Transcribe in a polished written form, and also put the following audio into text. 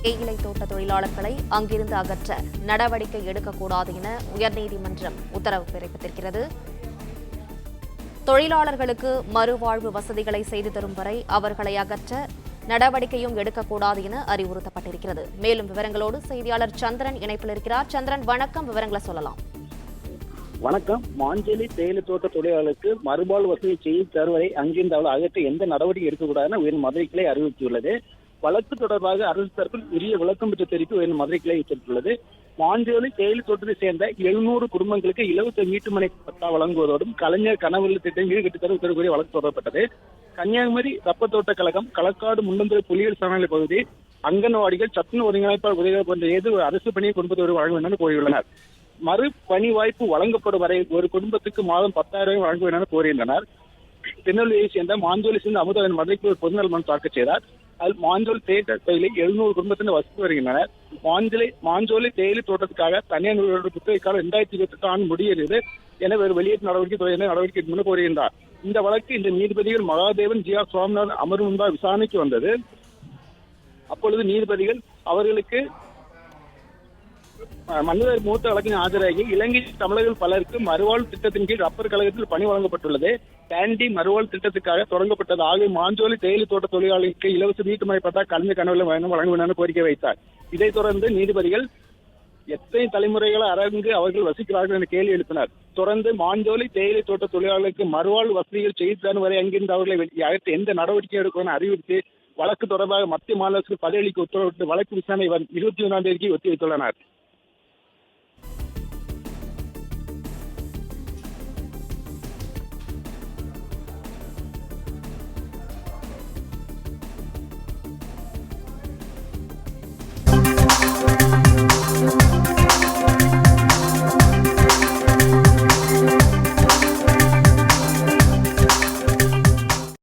தேயிலை தோட்ட தொழிலாளர்களை அங்கிருந்து அகற்ற நடவடிக்கை எடுக்கக்கூடாது என உயர்நீதிமன்றம் உத்தரவு பிறப்பித்திருக்கிறது. தொழிலாளர்களுக்கு மறுவாழ்வு வசதிகளை செய்து தரும் வரை அவர்களை அகற்ற நடவடிக்கையும் எடுக்கக்கூடாது என அறிவுறுத்தப்பட்டிருக்கிறது. மேலும் விவரங்களோடு செய்தியாளர் சந்திரன் இணைப்பில் இருக்கிறார். சந்திரன், வணக்கம். விவரங்களை சொல்லலாம். வணக்கம். மாஞ்சேரி தேயிலை தோட்ட தொழிலாளருக்கு மறுவாழ்வு வசதி செய்து தருவதை அங்கிருந்து அவள் அகற்ற எந்த நடவடிக்கை எடுக்கக்கூடாதுன்னு உயர் மதுரை கிளை அறிவித்துள்ளது. வழக்கு தொடர்பாக அரசு தரப்பில் உரிய விளக்கம் பெற்று தெரிவித்து உயர் மதுரை கிளை உத்தரவிட்டுள்ளது. மாஞ்சேரி தேயிலை தோட்டத்தை சேர்ந்த 700 குடும்பங்களுக்கு இலவச வீட்டுமனை பட்டா வழங்குவதோடும் கலைஞர் கனவுள்ள திட்டம் ஈடுகட்டு தர உத்தரவு கூறிய வழக்கு தொடரப்பட்டது. கன்னியாகுமரி ரப்பர் தோட்ட கழகம், களக்காடு முண்டந்துறை புலிகள் சரணாலய பகுதி, அங்கன்வாடிகள், சத்துணவு ஒருங்கிணைப்பாளர் உதவிகள் போன்ற ஏதோ அரசு பணியை குடும்பத்தோடு வழங்க வேண்டும் என கோரியுள்ளனர். மறு பணி வாய்ப்பு வழங்கப்படும் வரை ஒரு குடும்பத்துக்கு மாதம் 10,000 வழங்க வேண்டும் என கோரியுள்ளனர். திருநெல்வேலியை சேர்ந்த மாஞ்சோலை சேர்ந்த அமுதவன் மதுரைக்கு ஒரு பொதுநல மனு தாக்கல் செய்தார். அதில் மாஞ்சோலை தேயிலை பகுதியில் 700 குடும்பத்தினர் வசித்து வருகின்றனர். மாஞ்சோலை தேயிலை தோட்டத்துக்காக தனியார் நிறுவனங்கள் புத்தக காலம் 2028 ஆண்டு முடிகிறது என ஒரு வெளியேற்ற நடவடிக்கை முன் கோருகின்றார். இந்த வழக்கு இந்த நீதிபதிகள் மகாதேவன், ஜி ஆர் சுவாமிநாதன் அமர்வு முன்பாக விசாரணைக்கு வந்தது. அப்பொழுது நீதிபதிகள் அவர்களுக்கு மனிதர் மூத்த வழக்கின் ஆஜராகி இலங்கை தமிழர்கள் பலருக்கு மறுவாழ்வு திட்டத்தின் கீழ் ரப்பர் கழகத்தில் பணி வழங்கப்பட்டுள்ளது. கேண்டி மறுவாழ்வு திட்டத்துக்காக தொடங்கப்பட்டது. ஆகிய மாஞ்சோலை தேயிலை தோட்ட தொழிலாளர்களுக்கு இலவச வீட்டுமனை பட்டா கலைஞர் கனவுல வழங்க வேண்டும் என கோரிக்கை வைத்தார். இதைத் தொடர்ந்து நீதிபதிகள் எத்தனை தலைமுறைகளை அரங்கு அவர்கள் வசிக்கிறார்கள் என கேள்வி எழுப்பினார். தொடர்ந்து மாஞ்சோலை தேயிலை தோட்ட தொழிலாளர்களுக்கு மறுவாழ்வு வசதிகள் செய்து தரும் வரை அங்கிருந்து அவர்களை அகற்ற எந்த நடவடிக்கை எடுக்கும் என அறிவித்து வழக்கு தொடர்பாக மத்திய மாநில அரசுக்கு பதிலளிக்க உத்தரவிட்டு வழக்கு விசாரணை 21ஆம் தேதிக்கு ஒத்திவைத்துள்ளனர்.